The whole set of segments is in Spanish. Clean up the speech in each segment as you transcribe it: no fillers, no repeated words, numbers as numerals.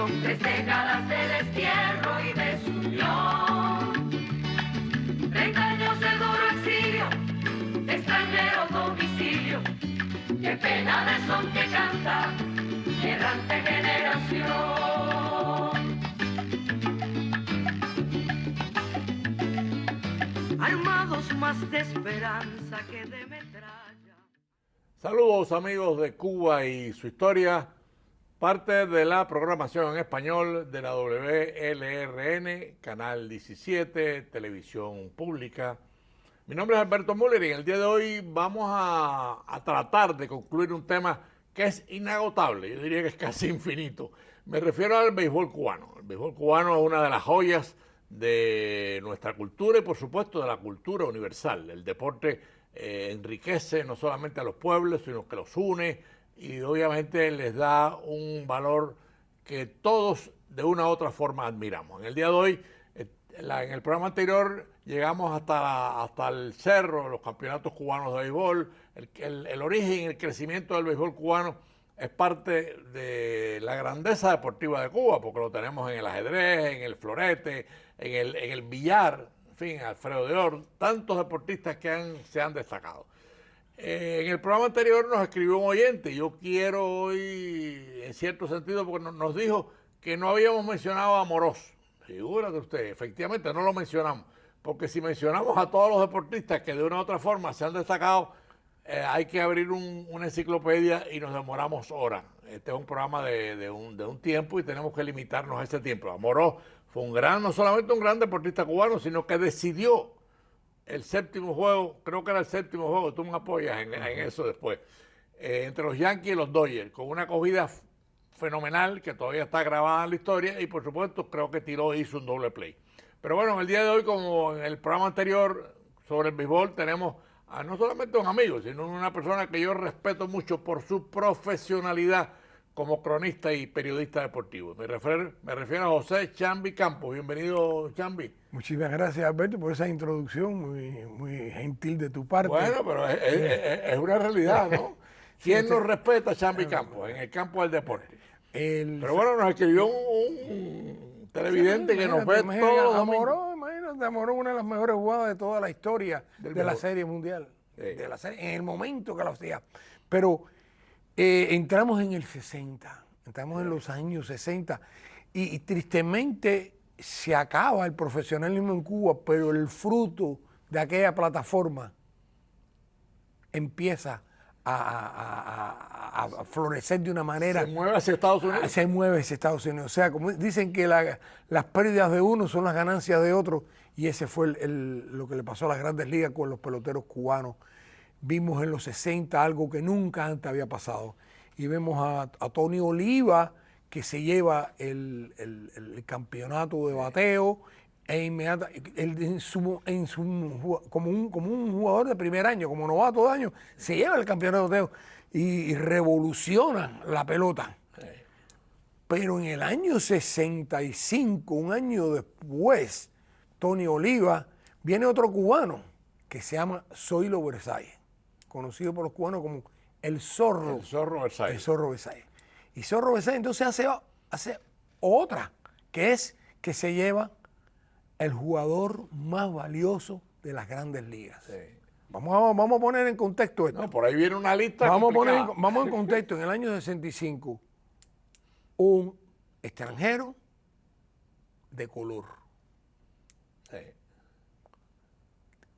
Son 3 décadas de destierro y desunión, 30 años de duro exilio, de extranjero domicilio. Qué pena de son que canta errante generación. Armados más de esperanza que de metralla. Saludos amigos de Cuba y su historia, parte de la programación en español de la WLRN, Canal 17, Televisión Pública. Mi nombre es Alberto Müller y en el día de hoy vamos a tratar de concluir un tema que es inagotable, yo diría que es casi infinito. Me refiero al béisbol cubano. El béisbol cubano es una de las joyas de nuestra cultura y por supuesto de la cultura universal. El deporte enriquece no solamente a los pueblos, sino que los une y obviamente les da un valor que todos de una u otra forma admiramos. En el día de hoy, en el programa anterior, llegamos hasta el cerro, los campeonatos cubanos de béisbol. El origen y el crecimiento del béisbol cubano es parte de la grandeza deportiva de Cuba, porque lo tenemos en el ajedrez, en el florete, en el billar, en fin, Alfredo de Or, tantos deportistas que se han destacado. En el programa anterior nos escribió un oyente, yo quiero hoy, en cierto sentido, porque nos dijo que no habíamos mencionado a Morós. Figúrate usted, efectivamente no lo mencionamos, porque si mencionamos a todos los deportistas que de una u otra forma se han destacado, hay que abrir una enciclopedia y nos demoramos horas. Este es un programa de un tiempo y tenemos que limitarnos a ese tiempo. Morós fue no solamente un gran deportista cubano, sino que decidió el séptimo juego, creo que era el séptimo juego, tú me apoyas en eso después, entre los Yankees y los Dodgers, con una acogida fenomenal que todavía está grabada en la historia y por supuesto creo que hizo un doble play. Pero bueno, en el día de hoy, como en el programa anterior sobre el béisbol, tenemos a no solamente un amigo, sino una persona que yo respeto mucho por su profesionalidad como cronista y periodista deportivo. Me refiero a José Chambi Campos. Bienvenido, Chambi. Muchísimas gracias, Alberto, por esa introducción muy gentil de tu parte. Bueno, pero es una realidad, ¿no? ¿Quién nos respeta, Chambi Campos, en el campo del deporte? Pero bueno, nos escribió un televidente que nos ve todos los domingos. Imagínate, Amoró, una de las mejores jugadas de toda la historia de la Serie Mundial. Sí. De la serie, en el momento que la hacía. Pero entramos en el 60, entramos en los años 60 y tristemente se acaba el profesionalismo en Cuba, pero el fruto de aquella plataforma empieza a florecer de una manera. Se mueve hacia Estados Unidos. Se mueve hacia Estados Unidos. O sea, como dicen que las pérdidas de uno son las ganancias de otro, y ese fue lo que le pasó a las grandes ligas con los peloteros cubanos. Vimos en los 60 algo que nunca antes había pasado. Y vemos a Tony Oliva, que se lleva el campeonato de bateo, como un jugador de primer año, como novato de año, se lleva el campeonato de bateo y revoluciona la pelota. Pero en el año 65, un año después, Tony Oliva, viene otro cubano que se llama Zoilo Versalles, conocido por los cubanos como el Zorro. El Zorro Versalles. El Zorro Versalles. Y Zorro Versalles entonces hace otra, que es que se lleva el jugador más valioso de las grandes ligas. Sí. Vamos a poner en contexto esto. No, por ahí viene una lista. Vamos en contexto. En el año 65, un extranjero de color. Sí.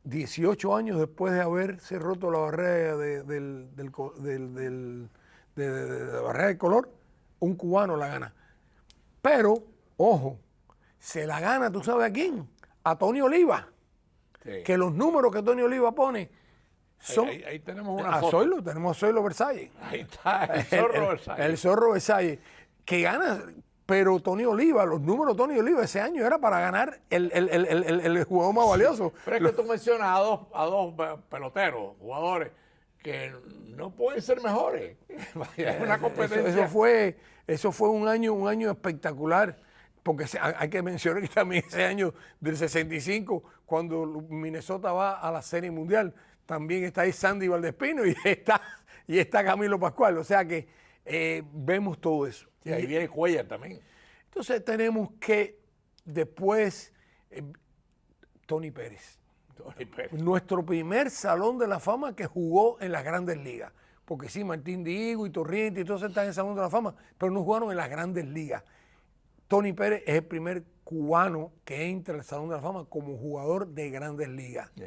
18 años después de haberse roto la barrera de la barrera del color, un cubano la gana. Pero, ojo, se la gana, ¿tú sabes a quién? A Tony Oliva. Sí. Que los números que Tony Oliva pone son... Ahí tenemos una a foto. Zoilo, tenemos a Zoilo Versalles. Ahí está, el Zorro Versalles. El Zorro Versalles, que gana, pero Tony Oliva, los números de Tony Oliva ese año era para ganar el jugador más valioso. Pero es que tú mencionas a dos peloteros, jugadores, que no pueden ser mejores. Es una competencia. Eso fue un año espectacular, porque hay que mencionar que también ese año del 65, cuando Minnesota va a la Serie Mundial, también está ahí Sandy Valdespino y está Camilo Pascual. O sea que vemos todo eso. Sí, ahí viene Cuellar también. Entonces tenemos que después Tony Pérez. Tony Pérez. Nuestro primer Salón de la Fama que jugó en las Grandes Ligas. Porque sí, Martín Diego y Torriente y todos están en el Salón de la Fama, pero no jugaron en las Grandes Ligas. Tony Pérez es el primer cubano que entra al Salón de la Fama como jugador de Grandes Ligas. Sí.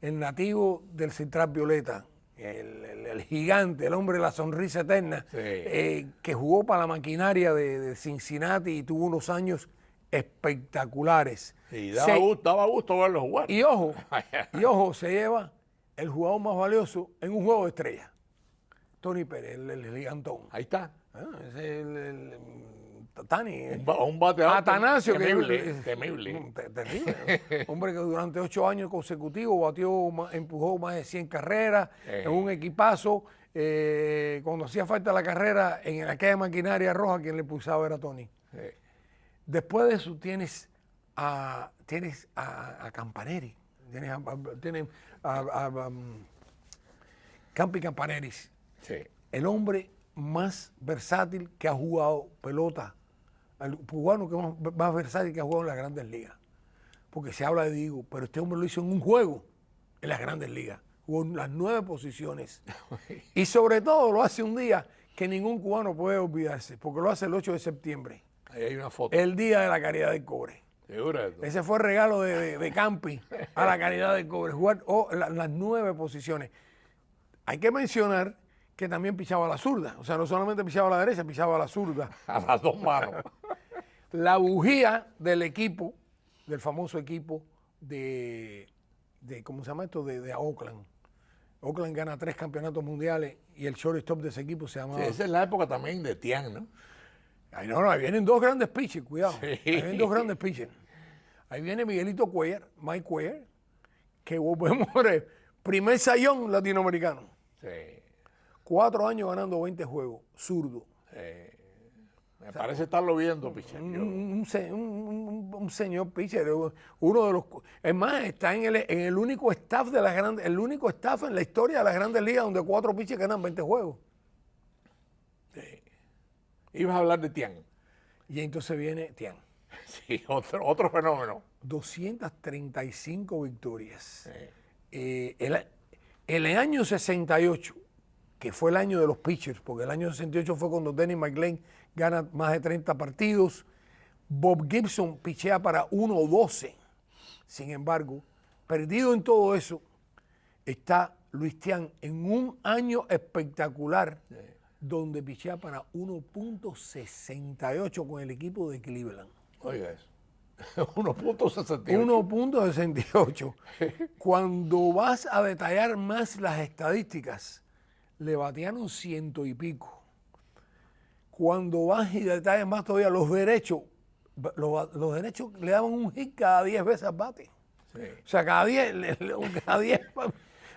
El nativo del Central Violeta, el gigante, el hombre de la sonrisa eterna, Sí. que jugó para la maquinaria de Cincinnati y tuvo unos años espectaculares. Y daba gusto verlo jugar. Y ojo, se lleva el jugador más valioso en un juego de estrellas. Tony Pérez, el gigantón. Ahí está. Es el Tani. Un bateador Atanasio. temible. Terrible. Hombre que durante 8 años consecutivos empujó más de 100 carreras en un equipazo. Cuando hacía falta la carrera, en aquella maquinaria roja, quien le pulsaba era Tony. Sí. Después de eso tienes a Campaneri. Tienes a Campi Campaneris. Sí. El hombre más versátil que ha jugado pelota, el cubano que más versátil que ha jugado en las Grandes Ligas. Porque se habla de Diego, pero este hombre lo hizo en un juego en las Grandes Ligas. Jugó en las 9 posiciones. Y sobre todo lo hace un día que ningún cubano puede olvidarse, porque lo hace el 8 de septiembre, Ahí hay una foto. el Día de la Caridad del Cobre. Seguro de todo. Ese fue el regalo de Campi a la Caridad del Cobre, jugar las 9 posiciones. Hay que mencionar que también pichaba a la zurda, o sea, no solamente pichaba a la derecha, pichaba a la zurda. A las 2 manos. La bujía del equipo, del famoso equipo de ¿cómo se llama esto? De Oakland. Oakland gana 3 campeonatos mundiales y el shortstop de ese equipo se llamaba... Sí, esa es la época también de Tian, ¿no? Ay, no, ahí vienen 2 grandes pitchers, cuidado. Sí. Ahí vienen 2 grandes pitchers. Ahí viene Miguelito Cuellar, Mike Cuellar, que volvemos a ver, primer sayón latinoamericano. Sí. 4 años ganando 20 juegos, zurdo. Me parece estarlo viendo, pichar. Un señor pitcher, uno de los... Es más, está en el único staff de las grandes, el único staff en la historia de las Grandes Ligas donde 4 pitchers ganan 20 juegos. Ibas a hablar de Tian. Y entonces viene Tian. Sí, otro fenómeno. 235 victorias. El año 68, que fue el año de los pitchers, porque el año 68 fue cuando Denny McLain gana más de 30 partidos, Bob Gibson pichea para 1-12. Sin embargo, perdido en todo eso, está Luis Tian en un año espectacular, donde pichea para 1.68 con el equipo de Cleveland. Oiga eso. 1.68. 1.68. Cuando vas a detallar más las estadísticas, le batearon 100 y pico. Cuando vas y detallas más todavía los derechos, los derechos le daban un hit cada 10 veces al bate. Sí. O sea, cada 10,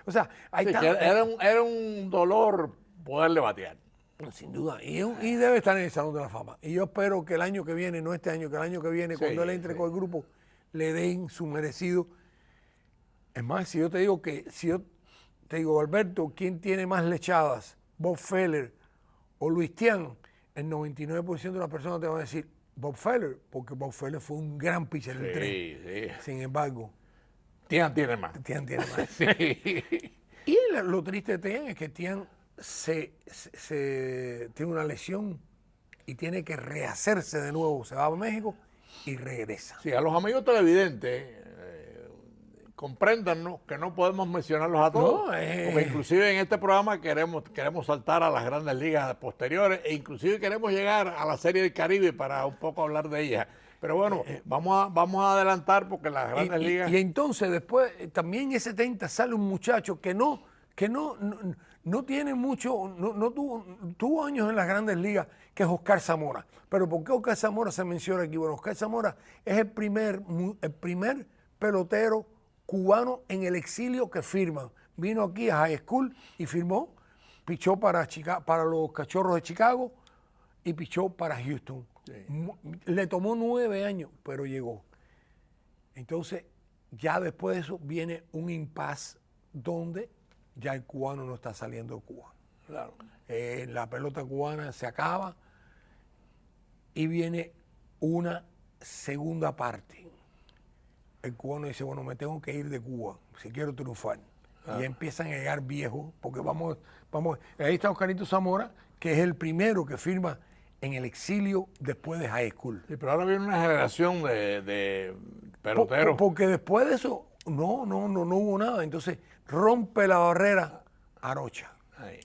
o sea, ahí Sí, está. que era un dolor poderle batear. Sin duda, y debe estar en el Salón de la Fama. Y yo espero que el año que viene, no este año, que el año que viene, cuando él entre con el grupo, le den su merecido. Es más, si yo te digo, Alberto, ¿quién tiene más lechadas? ¿Bob Feller o Luis Tian? El 99% de las personas te van a decir Bob Feller, porque Bob Feller fue un gran pitcher en el tren. Sí. Sin embargo, Tian tiene más. Tian tiene más. Sí. Y lo triste de Tian es que Tian tiene una lesión y tiene que rehacerse de nuevo. Se va a México y regresa. Sí, a los amigos televidentes, compréndanos que no podemos mencionarlos a todos. Porque inclusive en este programa queremos saltar a las Grandes Ligas posteriores e inclusive queremos llegar a la Serie del Caribe para un poco hablar de ella. Pero bueno, vamos a adelantar porque las Grandes Ligas... Y entonces después, también en 70 sale un muchacho que no tiene mucho, no tuvo años en las Grandes Ligas, que es Oscar Zamora. Pero ¿por qué Oscar Zamora se menciona aquí? Bueno, Oscar Zamora es el primer pelotero cubano en el exilio que firma. Vino aquí a High School y firmó, pichó para los Cachorros de Chicago y pichó para Houston. Sí. Le tomó 9 años, pero llegó. Entonces, ya después de eso viene un impasse donde ya el cubano no está saliendo de Cuba. Claro. La pelota cubana se acaba y viene una segunda parte. El cubano dice, bueno, me tengo que ir de Cuba si quiero triunfar. Y empiezan a llegar viejos, porque vamos, ahí está Oscarito Zamora, que es el primero que firma en el exilio después de high school. Sí, pero ahora viene una generación de peloteros. Porque después de eso, no hubo nada. Entonces, rompe la barrera Arocha. Ay,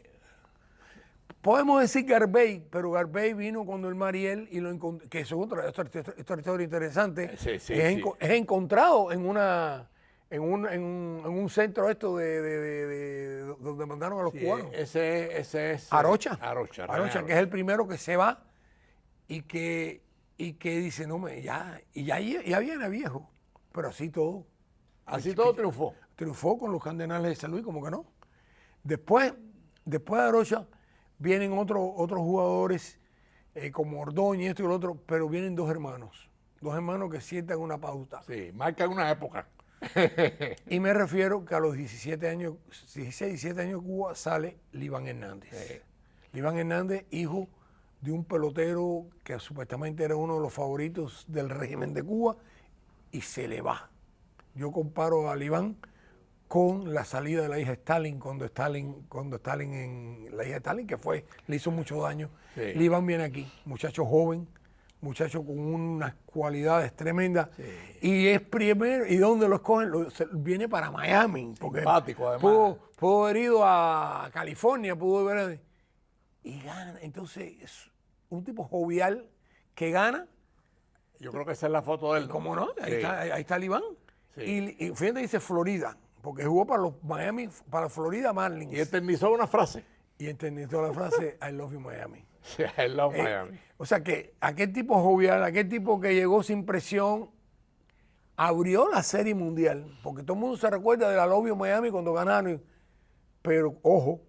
Podemos decir Garvey, pero Garvey vino cuando el Mariel y lo encontró, que es otra historia interesante. Sí, es encontrado en un centro esto de donde mandaron a los cubanos. Ese es Arocha, Arocha, que es el primero que se va y que dice, no, ya viene viejo, pero así todo. Así todo triunfó. Triunfó con los Cardenales de San Luis, como que no. Después de Arocha vienen otros jugadores como Ordóñez, esto y lo otro, pero vienen dos hermanos que sientan una pauta. Sí, marcan una época. Y me refiero que a los 16, 17 años de Cuba sale Liván Hernández. Liván Hernández, hijo de un pelotero que supuestamente era uno de los favoritos del régimen de Cuba, y se le va. Yo comparo a Liván con la salida de la hija de Stalin, cuando Stalin en la hija de Stalin, que le hizo mucho daño. Sí. Liván viene aquí, muchacho joven, muchacho con unas cualidades tremendas. Sí. Y es primero, ¿y dónde lo escogen? Viene para Miami. Porque simpático, además. Pudo haber ido a California, y gana. Entonces, es un tipo jovial que gana. Yo creo que esa es la foto de él. ¿Cómo no? Ahí está Liván. Sí. Y fíjate, dice Florida, porque jugó para los Miami, para Florida Marlins. Y eternizó una frase. Y eternizó la frase, I love you Miami. Sí, I love Miami. O sea que aquel tipo jovial, aquel tipo que llegó sin presión, abrió la Serie Mundial, porque todo el mundo se recuerda de la Love You Miami cuando ganaron, pero ojo,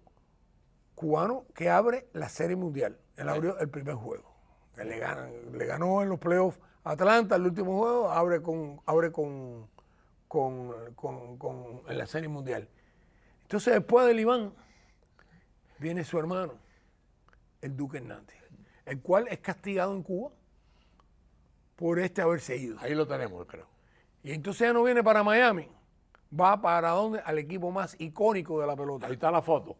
cubano que abre la Serie Mundial. Él abrió el primer juego. Él le ganó en los playoffs a Atlanta, el último juego, abre en la Serie Mundial. Entonces, después del Iván, viene su hermano, el Duque Hernández, el cual es castigado en Cuba por haberse ido. Ahí lo tenemos, creo. Y entonces ya no viene para Miami, va para ¿dónde? Al equipo más icónico de la pelota. Ahí está la foto.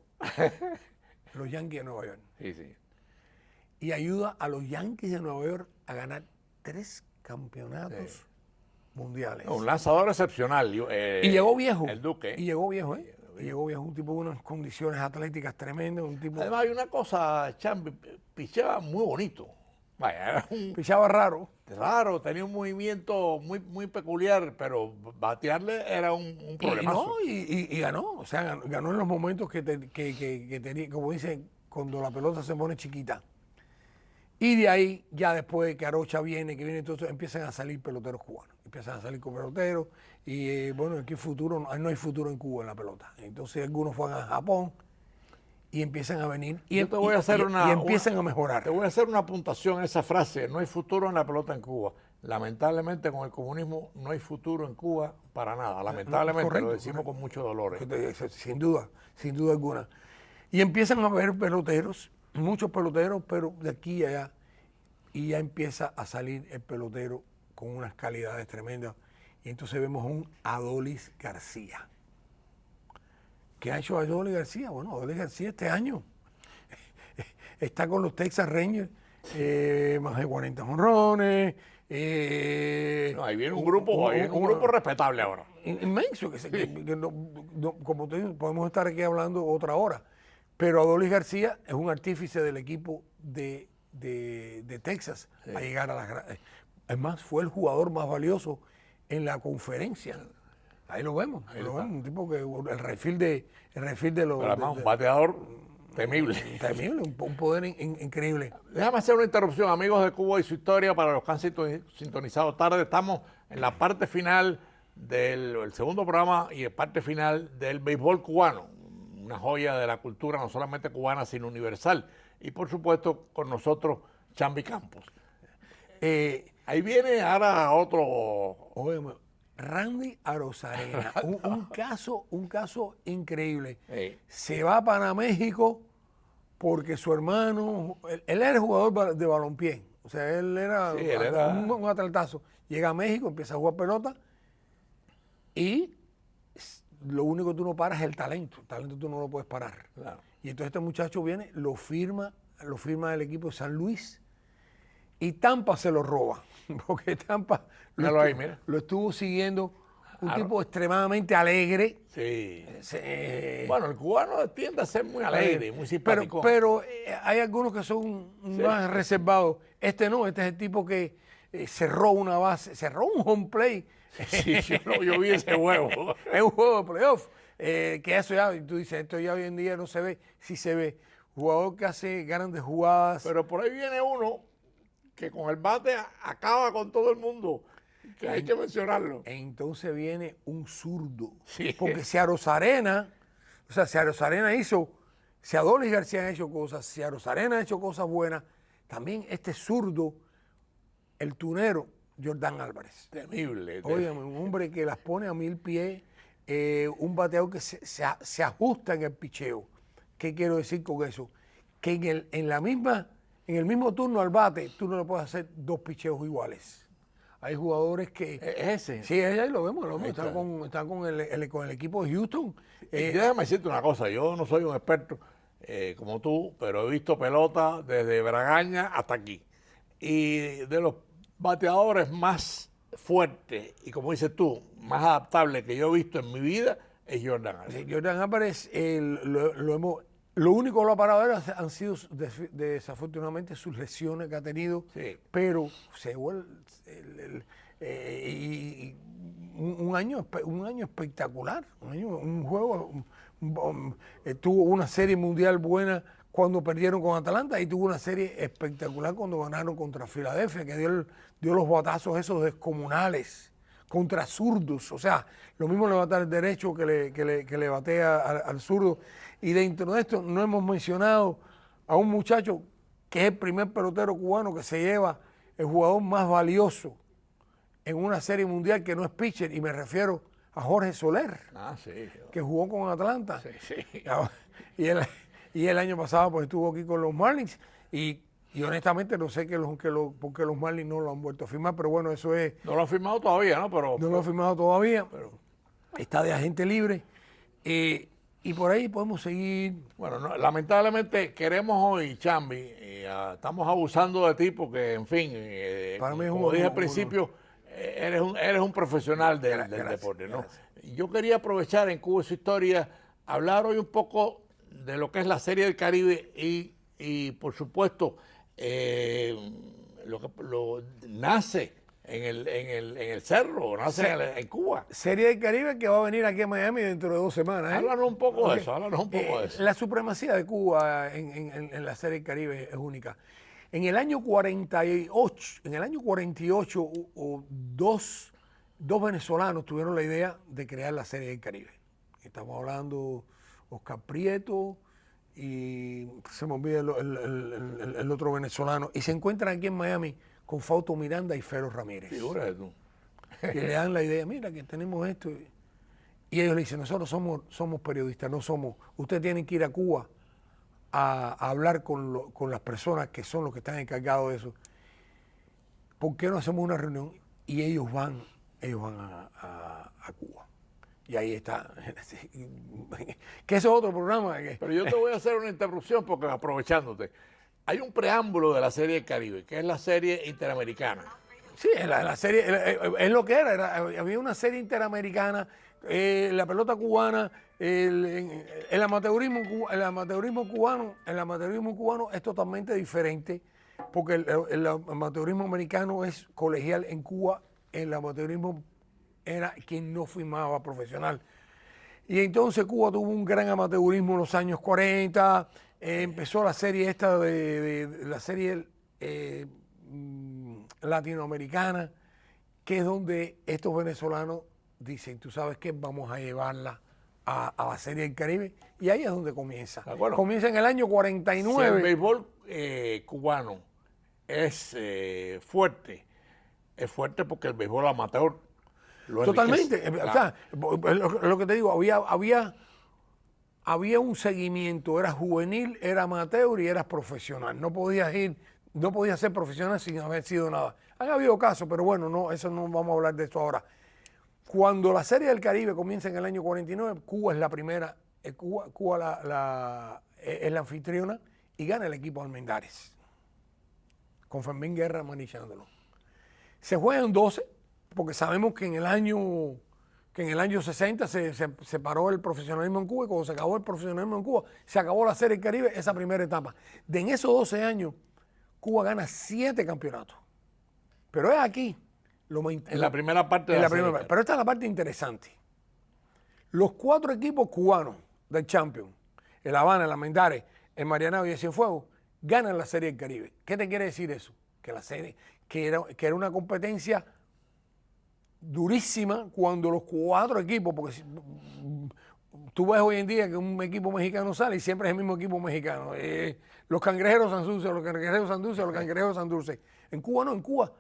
Los Yankees de Nueva York. Sí. Y ayuda a los Yankees de Nueva York a ganar 3 campeonatos mundiales. Un lanzador excepcional. Y llegó viejo. El Duque. Y llegó viejo, ¿eh? Y llegó viejo, un tipo de unas condiciones atléticas tremendas. Además hay una cosa, Chambi, pichaba muy bonito. Vaya, era pichaba raro. Raro, tenía un movimiento muy peculiar, pero batearle era un problema. Y ganó, o sea, ganó en los momentos que tenía, como dicen, cuando la pelota se pone chiquita. Y de ahí, ya después que Arocha viene, entonces empiezan a salir peloteros cubanos. Empiezan a salir con peloteros y bueno, aquí no hay futuro en Cuba en la pelota. Entonces algunos fueron a Japón y empiezan a venir y empiezan a mejorar. Te voy a hacer una apuntación a esa frase, no hay futuro en la pelota en Cuba. Lamentablemente con el comunismo no hay futuro en Cuba para nada. Lamentablemente, correcto, lo decimos con mucho dolor. Sin duda alguna. Y empiezan a haber peloteros, muchos peloteros, pero de aquí a allá, y ya empieza a salir el pelotero con unas calidades tremendas. Y entonces vemos un Adolis García. ¿Qué ha hecho Adolis García? Bueno, Adolis García este año está con los Texas Rangers, más de 40 jonrones. Ahí viene un grupo respetable ahora. Inmenso, como te digo, podemos estar aquí hablando otra hora. Pero Adolis García es un artífice del equipo de Texas a llegar a las... Además, fue el jugador más valioso en la conferencia. Ahí lo vemos, un tipo que el refil de los... Pero además, un bateador temible. Temible, un poder increíble. Déjame hacer una interrupción, amigos de Cuba y su historia, para los que han sintonizado tarde. Estamos en la parte final del segundo programa y en parte final del béisbol cubano. Una joya de la cultura, no solamente cubana, sino universal. Y por supuesto, con nosotros, Chambi Campos. Ahí viene ahora otro... Óyeme, Randy Arozarena, un caso increíble. Se va para México porque su hermano, él era jugador de balompié, o sea, él era, Sí, él era- un atletazo. Llega a México, empieza a jugar pelota y lo único que tú no paras es el talento. El talento tú no lo puedes parar. Claro. Y entonces este muchacho viene, lo firma el equipo de San Luis y Tampa se lo roba. Porque Tampa Míralo ahí, mira. lo estuvo siguiendo. Un Claro. tipo extremadamente alegre. Sí. Se- Bueno, el cubano tiende a ser muy alegre, muy simpático. pero hay algunos que son más reservados. Este no, este es el tipo que cerró una base, cerró un home play. Sí, yo vi ese juego. Es un juego de playoff. Que eso ya, tú dices, esto ya hoy en día no se ve. Sí se ve. Jugador que hace grandes jugadas. Pero por ahí viene uno que con el bate acaba con todo el mundo, que hay que mencionarlo. Entonces viene un zurdo. Sí. Porque Searos-Arena hizo, Seadolis García han hecho cosas, Searos-Arena ha hecho cosas buenas. También este zurdo, el tunero, Jordan Álvarez. Temible. Óyeme, un hombre que las pone a 1000 pies, un bateador que se ajusta en el picheo. ¿Qué quiero decir con eso? Que en el mismo turno al bate, tú no le puedes hacer dos picheos iguales. Hay jugadores que... Ese. Sí, ahí lo vemos. Ahí Están está. con el equipo de Houston. Déjame decirte una cosa, yo no soy un experto como tú, pero he visto pelota desde Bragaña hasta aquí. Y de los bateadores más fuertes y, como dices tú, más adaptables que yo he visto en mi vida es Jordan Álvarez. Jordan Álvarez, lo único que lo ha parado ahora han sido desafortunadamente sus lesiones que ha tenido, Sí. pero se vuelve un año espectacular, un juego, tuvo una serie mundial buena cuando perdieron con Atlanta y tuvo una serie espectacular cuando ganaron contra Filadelfia, que dio los batazos esos descomunales contra zurdos, o sea, lo mismo le batea el derecho que le batea al zurdo. Y dentro de esto no hemos mencionado a un muchacho que es el primer pelotero cubano que se lleva el jugador más valioso en una serie mundial que no es pitcher, y me refiero a Jorge Soler, Ah, sí. que jugó con Atlanta. Sí. Y el año pasado pues estuvo aquí con los Marlins y honestamente no sé por qué los Marlins no lo han vuelto a firmar, pero bueno, eso es... No lo han firmado todavía, ¿no? Pero No lo ha firmado todavía, está de agente libre. Y por ahí podemos seguir. bueno, lamentablemente queremos hoy, Chambi, estamos abusando de ti porque, en fin, Para mí es como un dije al honor. principio, eres un profesional del deporte, ¿no? Yo quería aprovechar en Cuba y su historia, hablar hoy un poco de lo que es la Serie del Caribe y por supuesto, lo nace en el cerro, nace en Cuba. Serie del Caribe que va a venir aquí a Miami dentro de 2 semanas. Háblanos un poco de Ok. eso, háblanos un poco de eso. La supremacía de Cuba en la Serie del Caribe es única. En el año 48, dos venezolanos tuvieron la idea de crear la Serie del Caribe. Estamos hablando Oscar Prieto y se me olvida el otro venezolano. Y se encuentran aquí en Miami con Fausto Miranda y Fero Ramírez. Figúrate tú. Y le dan la idea, mira que tenemos esto. Y ellos le dicen, nosotros somos periodistas, no somos... Ustedes tienen que ir a Cuba a hablar con las personas que son los que están encargados de eso. ¿Por qué no hacemos una reunión? Y ellos van a Cuba. Y ahí está. Que eso es otro programa. Pero yo te voy a hacer una interrupción porque, aprovechándote, hay un preámbulo de la Serie del Caribe, que es la Serie Interamericana. Sí, la serie es lo que era, había una serie interamericana, la pelota cubana, el amateurismo cubano es totalmente diferente, porque el amateurismo americano es colegial. En Cuba el amateurismo era quien no firmaba profesional. Y entonces Cuba tuvo un gran amateurismo en los años 40, empezó la serie esta la serie latinoamericana, que es donde estos venezolanos dicen, tú sabes qué, vamos a llevarla a la Serie del Caribe, y ahí es donde comienza. De acuerdo. Comienza en el año Si 49. el béisbol cubano es fuerte porque el béisbol amateur lo Totalmente. enriquece. O sea, lo que te digo, había un seguimiento, era juvenil, era amateur y era profesional. No podías ir no podía ser profesional sin haber sido nada. Han habido casos, pero bueno, no, eso no vamos a hablar de esto ahora. Cuando la Serie del Caribe comienza en el año 49, Cuba es la primera, Cuba es la anfitriona y gana el equipo Almendares, con Fermín Guerra manejándolo. Se juegan 12, porque sabemos que en el año 60 se paró el profesionalismo en Cuba, y cuando se acabó el profesionalismo en Cuba, se acabó la Serie del Caribe, esa primera etapa. En esos 12 años, Cuba gana 7 campeonatos. Pero es aquí. En la primera parte de la serie. Pero esta es la parte interesante. Los 4 equipos cubanos del Champions, el Habana, el Almendares, el Marianao y el Cienfuegos, ganan la Serie del Caribe. ¿Qué te quiere decir eso? Que la serie, que era una competencia durísima cuando los 4 equipos, porque tú ves hoy en día que un equipo mexicano sale y siempre es el mismo equipo mexicano. Los Cangrejeros Santurce, los Cangrejeros Santurce, los Cangrejeros Santurce. En Cuba no, en Cuba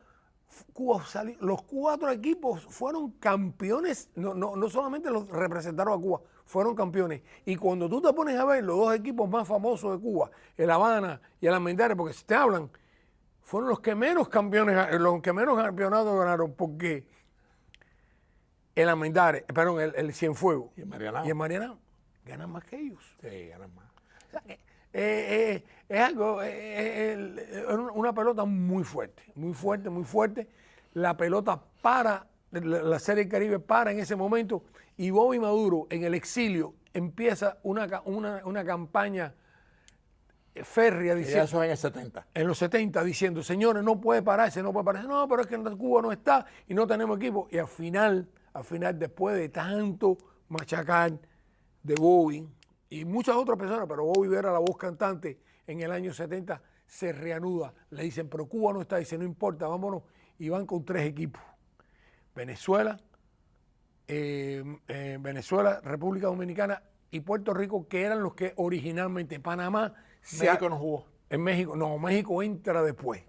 salió, los 4 equipos fueron campeones, no solamente los representaron a Cuba, fueron campeones. Y cuando tú te pones a ver los 2 equipos más famosos de Cuba, el Habana y el Almendares, porque si te hablan, fueron los que menos campeonatos ganaron, porque el Almendares, perdón, el Cienfuegos y el Marianao ganan más que ellos. Sí, ganan más. O sea, es algo, una pelota muy fuerte, muy fuerte, muy fuerte. La pelota para, la Serie del Caribe para en ese momento, y Bobby Maduro en el exilio empieza una campaña férrea diciendo, eso en el 70. En los 70, diciendo, señores, no puede pararse, no, pero es que en Cuba no está y no tenemos equipo. Y al final, después de tanto machacar de Bobby y muchas otras personas, pero Bobby era la voz cantante, en el año 70 se reanuda. Le dicen, pero Cuba no está, dice, no importa, vámonos. Y van con 3 equipos. Venezuela, República Dominicana y Puerto Rico, que eran los que originalmente Panamá. México no jugó. En México, no, México entra después.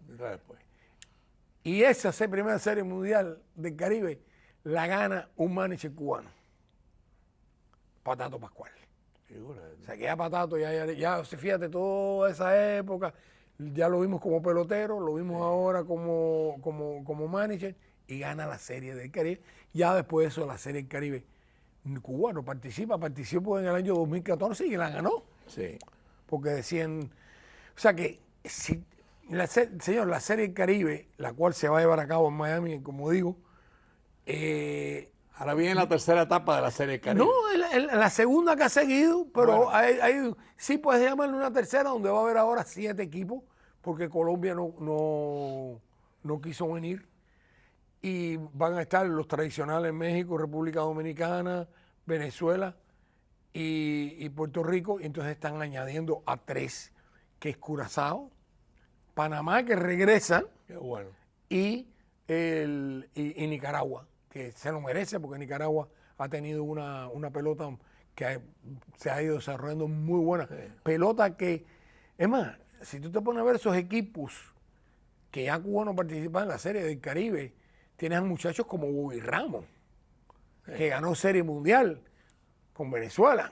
Y esa primera Serie Mundial del Caribe la gana un manager cubano, Patato Pascual. O sea, que ya Patato, ya fíjate, toda esa época, ya lo vimos como pelotero, lo vimos ahora como manager, y gana la Serie del Caribe. Ya después de eso, la Serie del Caribe cubano participó en el año 2014 y la ganó. Sí. Porque decían, o sea que, si la Serie del Caribe, la cual se va a llevar a cabo en Miami, como digo, ahora viene la tercera etapa de la Serie del Caribe. No, la segunda que ha seguido, pero bueno, sí puedes llamarle una tercera, donde va a haber ahora 7 equipos, porque Colombia no quiso venir. Y van a estar los tradicionales México, República Dominicana, Venezuela y Puerto Rico. Y entonces están añadiendo a 3, que es Curazao, Panamá, que regresan. Qué bueno. Y Nicaragua, que se lo merece, porque Nicaragua ha tenido una pelota que se ha ido desarrollando muy buena. Sí. Pelota que, es más, si tú te pones a ver esos equipos que ya Cuba no participa en la Serie del Caribe, tienes a muchachos como Bobby Ramos, que ganó Serie Mundial con Venezuela.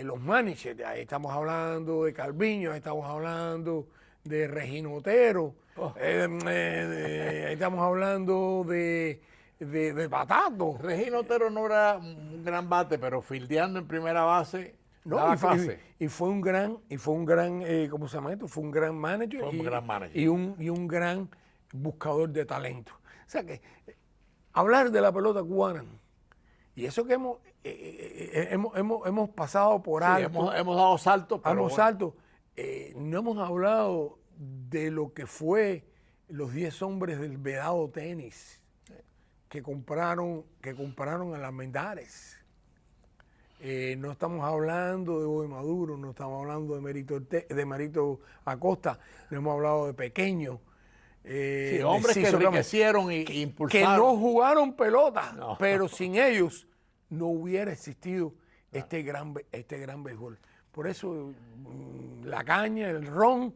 Los managers, ahí estamos hablando de Calviño, ahí estamos hablando de Regino Otero, ahí estamos hablando de Patato. Regino Otero no era un gran bate, pero fildeando en primera base, y fue un gran, ¿cómo se llama esto? Fue un gran manager. Fue un gran manager. Y un gran buscador de talento. O sea que hablar de la pelota cubana, y eso que hemos pasado por alto. Hemos dado saltos. No hemos hablado de lo que fue los 10 hombres del Vedado Tenis que compraron en Almendares. No estamos hablando de Bobby Maduro, no estamos hablando de Marito Acosta, no hemos hablado de Pequeño. Hombres que enriquecieron y impulsaron. Que no jugaron pelota, pero sin ellos no hubiera existido este gran béisbol. Por eso la caña, el ron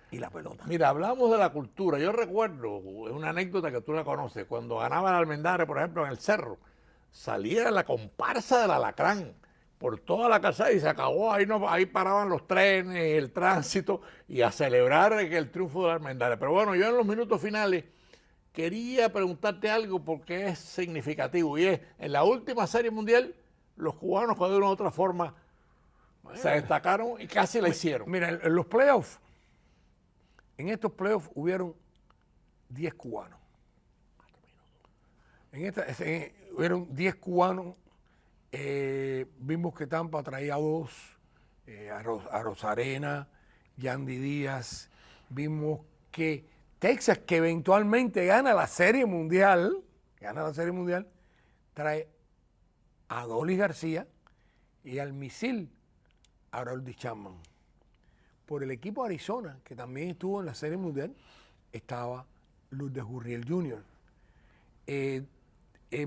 y la pelota. Mira, hablamos de la cultura. Yo recuerdo una anécdota que tú la conoces. Cuando ganaban Almendares, por ejemplo, en el Cerro, salía la comparsa del Alacrán por toda la calzada y se acabó. Ahí, no, ahí paraban los trenes, el tránsito y a celebrar el triunfo de la Almendares. Pero bueno, yo en los minutos finales quería preguntarte algo porque es significativo y es, en la última Serie Mundial, los cubanos de una u otra forma se destacaron y casi la hicieron. Mira, en los playoffs, en estos playoffs hubieron 10 cubanos. Hubieron 10 cubanos. Vimos que Tampa traía 2, a Rosarena, Yandy Díaz. Vimos que Texas, que eventualmente gana la Serie Mundial, trae a Dolis García y al misil Harold Chapman. Por el equipo de Arizona, que también estuvo en la Serie Mundial, estaba Lourdes Gurriel Jr.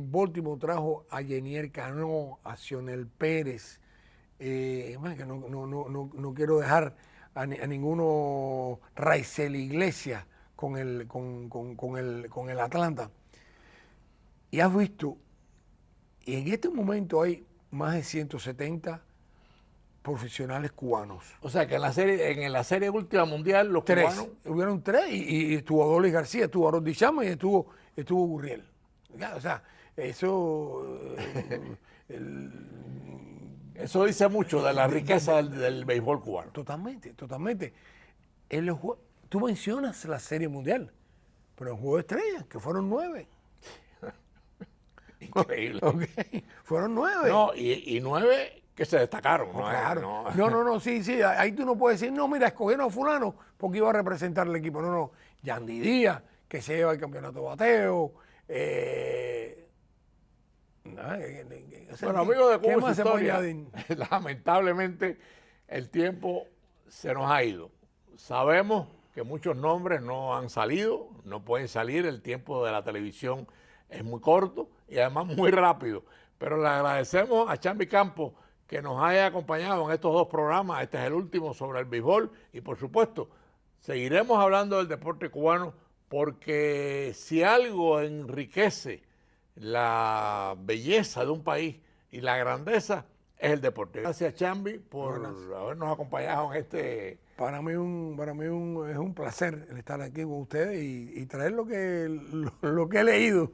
Baltimore trajo a Yenier Cano, a Sionel Pérez, que no quiero dejar a ninguno, Raizel Iglesias con el Atlanta. Y has visto, y en este momento hay más de 170 profesionales cubanos. O sea que en la serie última mundial los cubanos... Hubieron 3 y estuvo Dolis García, estuvo Harold Chapman y estuvo Gurriel. O sea, eso... Eso dice mucho de la riqueza del béisbol cubano. Totalmente. Tú mencionas la Serie Mundial, pero en Juego de Estrellas, que fueron 9. Increíble. Okay. Fueron 9. No, y 9 que se destacaron. Claro. No, sí. Ahí tú no puedes decir, no, mira, escogieron a fulano porque iba a representar el equipo. No. Yandy Díaz, que se lleva el campeonato de bateo. Bueno, amigos de Cuba y su se historia, lamentablemente el tiempo se nos ha ido. Sabemos que muchos nombres no han salido, no pueden salir, el tiempo de la televisión es muy corto y además muy rápido. Pero le agradecemos a Chambi Campos que nos haya acompañado en estos 2 programas. Este es el último sobre el béisbol y por supuesto seguiremos hablando del deporte cubano porque si algo enriquece la belleza de un país y la grandeza es el deporte. Gracias, Chambi, por habernos acompañado en este... Para mí es un placer el estar aquí con ustedes y traer lo que he leído.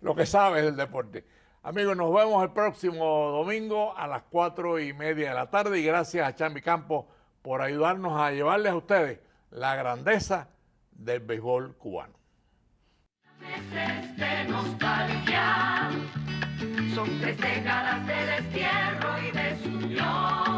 Lo que sabes del deporte. Amigos, nos vemos el próximo domingo a las 4:30 de la tarde y gracias a Chambi Campos por ayudarnos a llevarles a ustedes la grandeza del béisbol cubano. Meses de nostalgia, son 3 décadas de destierro y desunión.